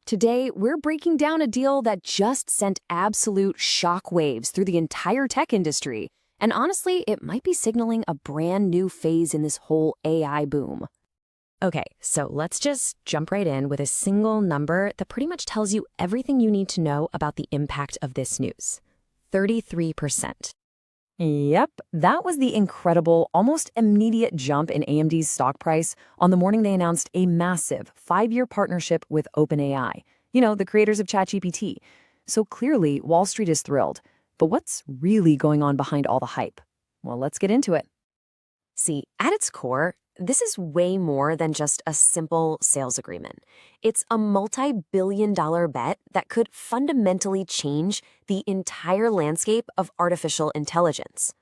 Today, we're breaking down a deal that just sent absolute shockwaves through the entire tech industry. And honestly, it might be signaling a brand new phase in this whole AI boom. Okay, so let's just jump right in with a single number that pretty much tells you everything you need to know about the impact of this news. 33%. Yep, that was the incredible, almost immediate jump in AMD's stock price on the morning they announced a massive 5-year partnership with OpenAI, the creators of ChatGPT. So clearly, Wall Street is thrilled. But what's really going on behind all the hype? Well, let's get into it. See, at its core, this is way more than just a simple sales agreement. It's a multi-billion-dollar bet that could fundamentally change the entire landscape of artificial intelligence.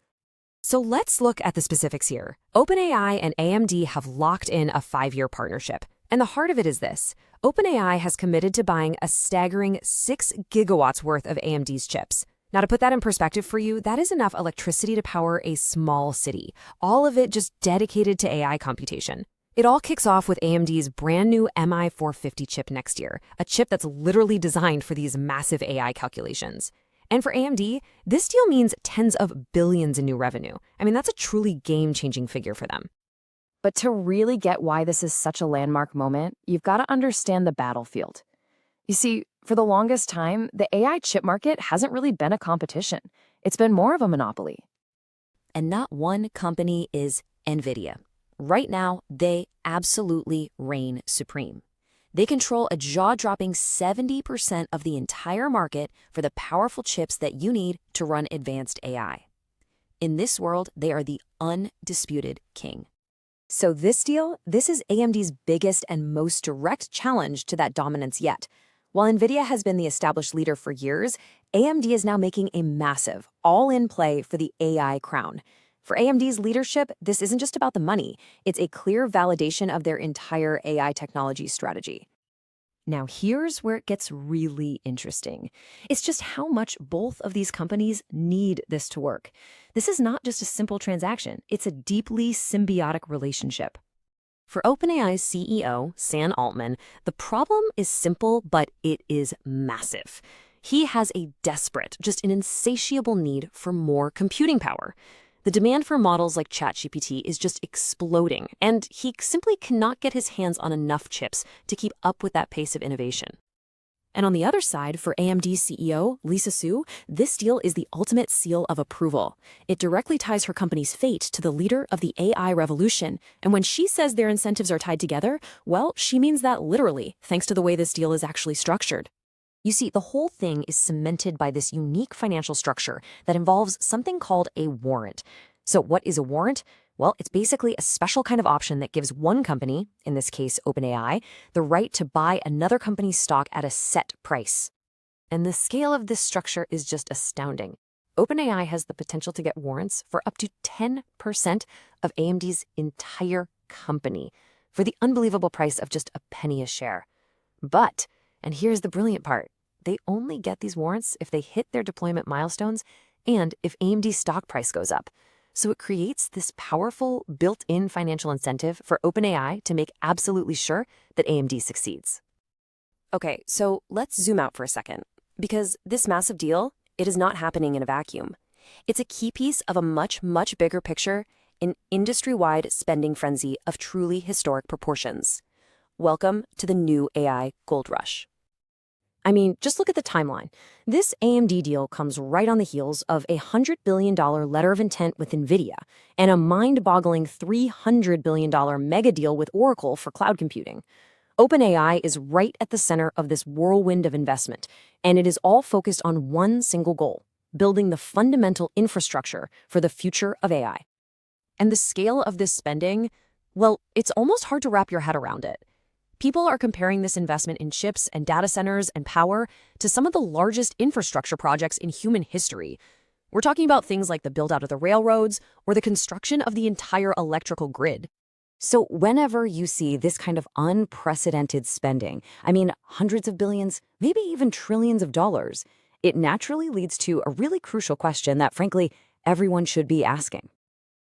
So let's look at the specifics here. OpenAI and AMD have locked in a 5-year partnership. And the heart of it is this. OpenAI has committed to buying a staggering 6 gigawatts worth of AMD's chips. Now, to put that in perspective for you, that is enough electricity to power a small city, all of it just dedicated to AI computation. It all kicks off with AMD's brand new MI450 chip next year, a chip that's literally designed for these massive AI calculations. And for AMD, this deal means tens of billions in new revenue. I mean, that's a truly game-changing figure for them. But to really get why this is such a landmark moment, you've got to understand the battlefield. You see, for the longest time, the AI chip market hasn't really been a competition. It's been more of a monopoly. And not one company is NVIDIA. Right now, they absolutely reign supreme. They control a jaw-dropping 70% of the entire market for the powerful chips that you need to run advanced AI. In this world, they are the undisputed king. So this deal, this is AMD's biggest and most direct challenge to that dominance yet. While NVIDIA has been the established leader for years, AMD is now making a massive, all-in play for the AI crown. For AMD's leadership, this isn't just about the money. It's a clear validation of their entire AI technology strategy. Now, here's where it gets really interesting. It's just how much both of these companies need this to work. This is not just a simple transaction. It's a deeply symbiotic relationship. For OpenAI's CEO, Sam Altman, the problem is simple, but it is massive. He has a desperate, just an insatiable need for more computing power. The demand for models like ChatGPT is just exploding, and he simply cannot get his hands on enough chips to keep up with that pace of innovation. And on the other side, for AMD's CEO, Lisa Su, this deal is the ultimate seal of approval. It directly ties her company's fate to the leader of the AI revolution. And when she says their incentives are tied together, well, she means that literally, thanks to the way this deal is actually structured. You see, the whole thing is cemented by this unique financial structure that involves something called a warrant. So what is a warrant? Well, it's basically a special kind of option that gives one company, in this case OpenAI, the right to buy another company's stock at a set price. And the scale of this structure is just astounding. OpenAI has the potential to get warrants for up to 10% of AMD's entire company for the unbelievable price of just a penny a share. But, and here's the brilliant part, they only get these warrants if they hit their deployment milestones and if AMD's stock price goes up. So it creates this powerful, built-in financial incentive for OpenAI to make absolutely sure that AMD succeeds. Okay, so let's zoom out for a second, because this massive deal, it is not happening in a vacuum. It's a key piece of a much, much bigger picture, an industry-wide spending frenzy of truly historic proportions. Welcome to the new AI gold rush. I mean, just look at the timeline. This AMD deal comes right on the heels of a $100 billion letter of intent with NVIDIA and a mind-boggling $300 billion mega deal with Oracle for cloud computing. OpenAI is right at the center of this whirlwind of investment, and it is all focused on one single goal, building the fundamental infrastructure for the future of AI. And the scale of this spending, well, it's almost hard to wrap your head around it. People are comparing this investment in chips and data centers and power to some of the largest infrastructure projects in human history. We're talking about things like the build-out of the railroads or the construction of the entire electrical grid. So whenever you see this kind of unprecedented spending, I mean hundreds of billions, maybe even trillions of dollars, it naturally leads to a really crucial question that, frankly, everyone should be asking.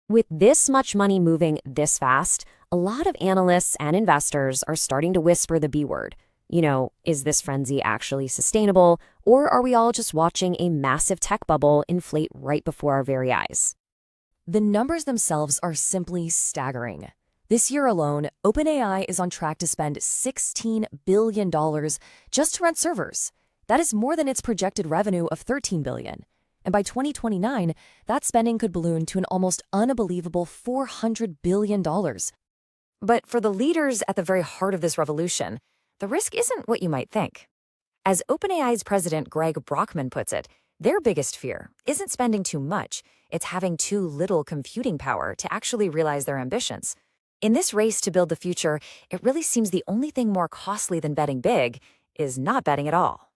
With this much money moving this fast, a lot of analysts and investors are starting to whisper the B word, Is this frenzy actually sustainable, or are we all just watching a massive tech bubble inflate right before our very eyes? The numbers themselves are simply staggering. This year alone, OpenAI is on track to spend $16 billion just to rent servers. That is more than its projected revenue of $13 billion. And by 2029, that spending could balloon to an almost unbelievable $400 billion. But for the leaders at the very heart of this revolution, the risk isn't what you might think. As OpenAI's president Greg Brockman puts it, their biggest fear isn't spending too much, it's having too little computing power to actually realize their ambitions. In this race to build the future, it really seems the only thing more costly than betting big is not betting at all.